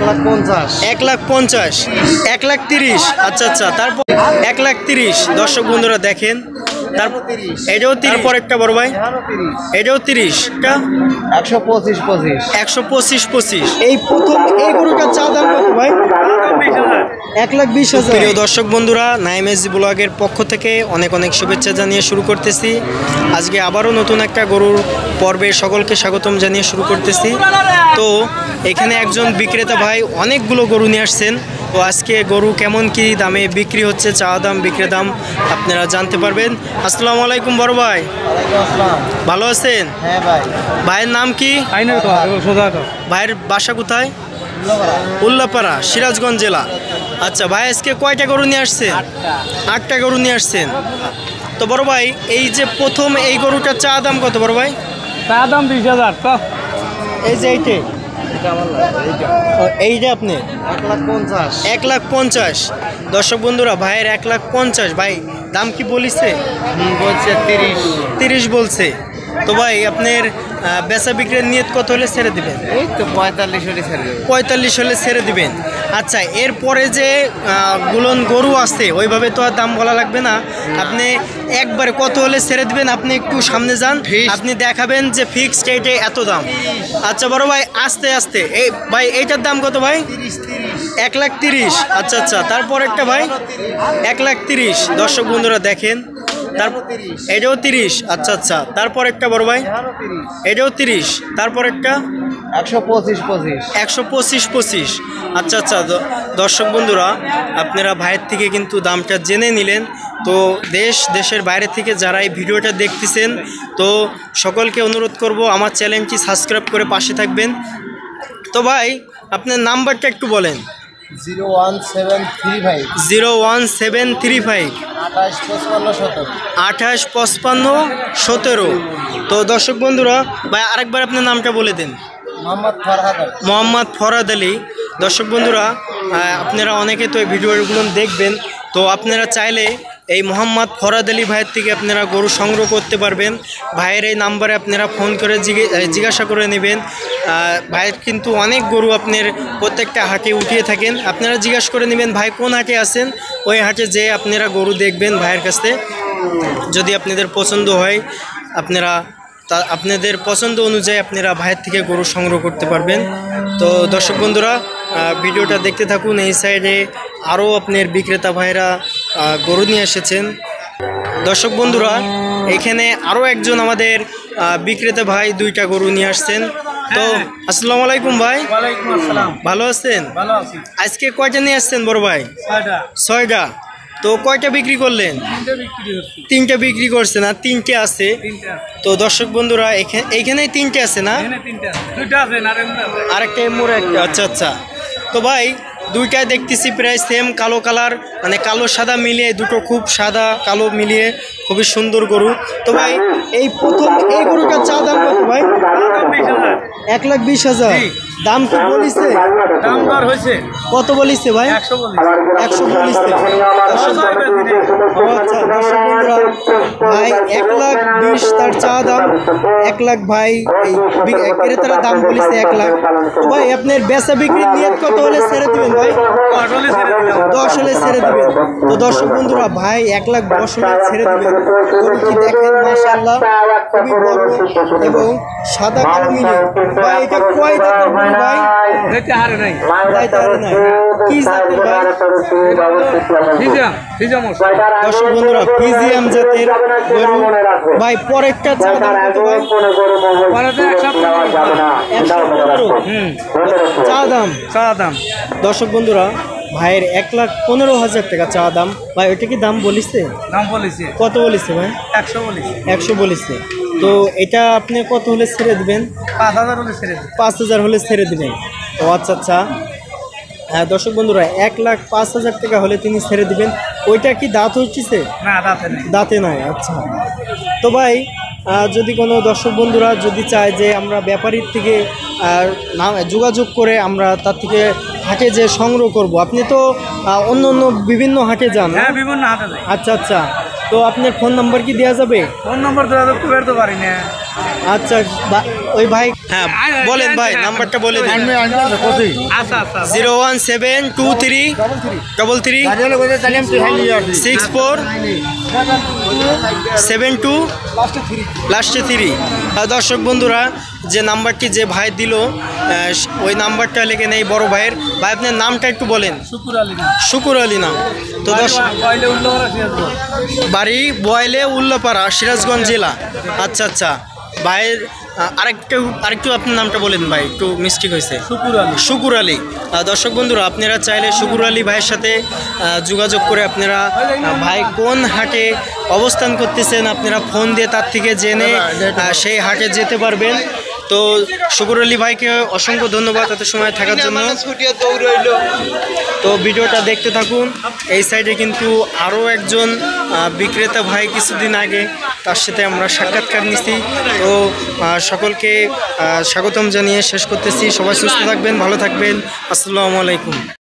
1,50,000 1,50,000 1,30,000 আচ্ছা আচ্ছা তারপর 1,30,000 দর্শক বন্ধুরা দেখেন তারপর এটাও 30 পর একটা বড় ভাই এটাও 30 টা 125 এই প্রথম এই গরুটার চা দাম কত ভাই 1,20,000 প্রিয় দর্শক বন্ধুরা নাইম এসজি ব্লগের পক্ষ থেকে অনেক অনেক শুভেচ্ছা জানিয়ে শুরু করতেছি আজকে আবারও নতুন একটা গরুর পর্বে সকলকে স্বাগতম জানিয়ে শুরু করতেছি তো এখানে একজন বিক্রেতা ভাই অনেকগুলো গরু নিয়ে আসছেন তো আজকে গরু কেমন কি দামে বিক্রি হচ্ছে চা দাম বিক্রি দাম আপনারা জানতে পারবেন আসসালামু আলাইকুম বড় ভাই ভালো আছেন হ্যাঁ ভাই ভাইয়ের নাম কি ভাইয়ের বাসা কোথায় উল্লাপাড়া সিরাজগঞ্জ জেলা আচ্ছা ভাই আজকে কয়টা গরু নিয়ে আসছেন 8টা গরু নিয়ে আসছেন তো বড় ভাই এই যে প্রথম এই গরুটার চা দাম কত বড় ভাই চা দাম 20,000 তো এই যে এইটা আপনি 1,50,000 দর্শক বন্ধুরা ভাইয়ের 1,50,000 ভাই দাম কি বলিছে বলছে 30 বলছে তো ভাই আপনার বেচা বিক্রির নিয়ত কত হলে ছেড়ে দিবেন এই তো 45 হলে ছেড়ে দেব 45 হলে ছেড়ে দিবেন আচ্ছা এরপরে যে গুলন গরু আছে ওইভাবে তো আর দাম বলা লাগবে না আপনি একবারে কত হলে ছেড়ে দিবেন আপনি একটু সামনে যান আপনি দেখাবেন যে ফিক্সড রেটে এত দাম আচ্ছা বড় ভাই আস্তে আস্তে এই ভাই এইটার দাম কত ভাই 1,30,000 আচ্ছা আচ্ছা তারপর একটা ভাই 1,30,000 দর্শক বন্ধুরা দেখেন তারপর এটাও 30 আচ্ছা আচ্ছা তারপর একটা বড় ভাই এটাও 30 তারপর একটা 125 আচ্ছা আচ্ছা দর্শক বন্ধুরা আপনারা ভাইয়ের থেকে কিন্তু দামটা জেনে নিলেন তো দেশের বাইরে থেকে যারা এই ভিডিওটা দেখতেছেন তো সকলকে অনুরোধ করব আমার চ্যানেলটি সাবস্ক্রাইব করে পাশে থাকবেন তো ভাই আপনার নাম্বারটা একটু বলেন 01735 285517 তো দর্শক বন্ধুরা ভাই আরেকবার আপনার নামটা বলে দেন মোহাম্মদ ফরহাদ আলী দর্শক বন্ধুরা আপনারা অনেকে তো এই ভিডিওগুলো দেখবেন তো আপনারা চাইলে এই মোহাম্মদ ফরহাদ আলী ভাইয়ের থেকে আপনারা গরু সংগ্রহ করতে পারবেন ভাইয়ের এই নাম্বারে আপনারা ফোন করে জিজ্ঞাসা করে নেবেন ভাইয়ের কিন্তু অনেক গরু আপনার প্রত্যেকটা হাটে উঠিয়ে থাকেন আপনারা জিজ্ঞাসা করে নেবেন ভাই কোন হাটে আছেন ওই হাটে যেয়ে আপনারা গরু দেখবেন ভাইয়ের কাছে যদি আপনাদের পছন্দ হয় আপনারা আপনাদের পছন্দ অনুযায়ী আপনারা ভাইয়ের থেকে গরু সংগ্রহ করতে পারবেন তো দর্শক বন্ধুরা ভিডিওটা দেখতে থাকুন এই সাইডে আরও আপনার বিক্রেতা ভাইরা গরু নিয়ে এসেছেন দর্শক বন্ধুরা এখানে আরও একজন আমাদের বিক্রেতা ভাই 2টা গরু নিয়ে আসছেন তো আসসালামু আলাইকুম ভাই ওয়ালাইকুম আসসালাম ভালো আছেন ভালো আছি আজকে কয়টা নিয়ে আসছেন বড় ভাই 6টা তো কয়টা বিক্রি করলেন 3টা বিক্রি করছেন আর 3টে আছে তো দর্শক বন্ধুরা এইখানেই 3টে আছে না আরেকটা মোড়ে একটা আচ্ছা আচ্ছা তো ভাই 2টায় দেখতেছি প্রায় সেম কালো কালার মানে কালো সাদা মিলিয়ে দুটো খুব সাদা কালো মিলিয়ে খুবই সুন্দর গরু তো ভাই এই প্রথম এই গরুটার চা দাম কত ভাই 1,20,000 দাম কি বলিছে দাম দর হয়েছে কত বলিছে ভাই 100 বলিছে ভাই 1,20,000 তার চা দাম 1,00,000 ভাই এই ক্রেতারা দাম বলিছে 1,00,000 তো ভাই আপনার বেচা বিক্রির নিয়ত কত হলে ছেড়ে দিবেন ভাই 10 হলে ছেড়ে দিবেন তো দর্শক বন্ধুরা ভাই 1,10,000 হলে ছেড়ে দিবেন গরুটি দেখেন মাশাআল্লাহ খুবই বড় এবং সাদা কালো মিলে ভাই এটা কয় দাঁতের গরু ভাই দেখতে হারে নাই কি জাতের ভাই ফিজিয়াম দর্শক বন্ধুরা ফিজিয়াম জাতের গরু ভাই পরেরটা চা দাম কত ভাই চা দাম দর্শক বন্ধুরা ভাইয়ের 1,15,000 টাকা চা দাম ভাই ওইটা কি দাম বলিছে কত বলিছে ভাই 100 বলিছে তো এটা আপনি কত হলে ছেড়ে দিবেন 5,000 হলে ছেড়ে দিবেন ও আচ্ছা আচ্ছা হ্যাঁ দর্শক বন্ধুরা 1,05,000 টাকা হলে তিনি ছেড়ে দিবেন ওইটা কি দাঁত হচ্ছে না দাঁতে নাই আচ্ছা তো ভাই যদি কোনো দর্শক বন্ধুরা যদি চায় যে আমরা ব্যাপারীর থেকে যোগাযোগ করে আমরা তার থেকে হাটে যে সংগ্রহ করব আপনি তো অন্য বিভিন্ন হাটে যান বিভিন্ন হাটে আচ্ছা আচ্ছা তো আপনার ফোন নাম্বার কি দেওয়া যাবে ফোন নাম্বার যোগাযোগ করতে পারি না আচ্ছা ওই ভাই হ্যাঁ বলেন ভাই নাম্বারটা বলে দিন। আচ্ছা 01723336472 লাস্টে 3। দর্শক বন্ধুরা যে নাম্বারটি যে ভাই দিল ওই নাম্বারটা লিখে নেই বড় ভাইয়ের। ভাই আপনার নামটা একটু বলেন। শুকুর আলী নাম। তো দর্শক বাড়ি বয়লে উল্লাপাড়া সিরাজগঞ্জ জেলা। আচ্ছা ভাইয়ের আরেকটু আপনার নামটা বলেন ভাই, একটু মিস্টেক হয়েছে। শুকুর আলী। দর্শক বন্ধুরা আপনারা চাইলে শুকুর আলী ভাইয়ের সাথে যোগাযোগ করে আপনারা ভাই কোন হাটে অবস্থান করতেছেন আপনারা ফোন দিয়ে তার থেকে জেনে সেই হাটে যেতে পারবেন। তো শুকুর আলী ভাইকে অসংখ্য ধন্যবাদ এত সময় থাকার জন্য। তো ভিডিওটা দেখতে থাকুন। এই সাইডে কিন্তু আরও একজন বিক্রেতা ভাই কিছুদিন আগে তার সাথে আমরা সাক্ষাৎকার নিছি। তো সকলকে স্বাগতম জানিয়ে শেষ করতেছি। সবাই সুস্থ থাকবেন, ভালো থাকবেন। আসসালামু আলাইকুম।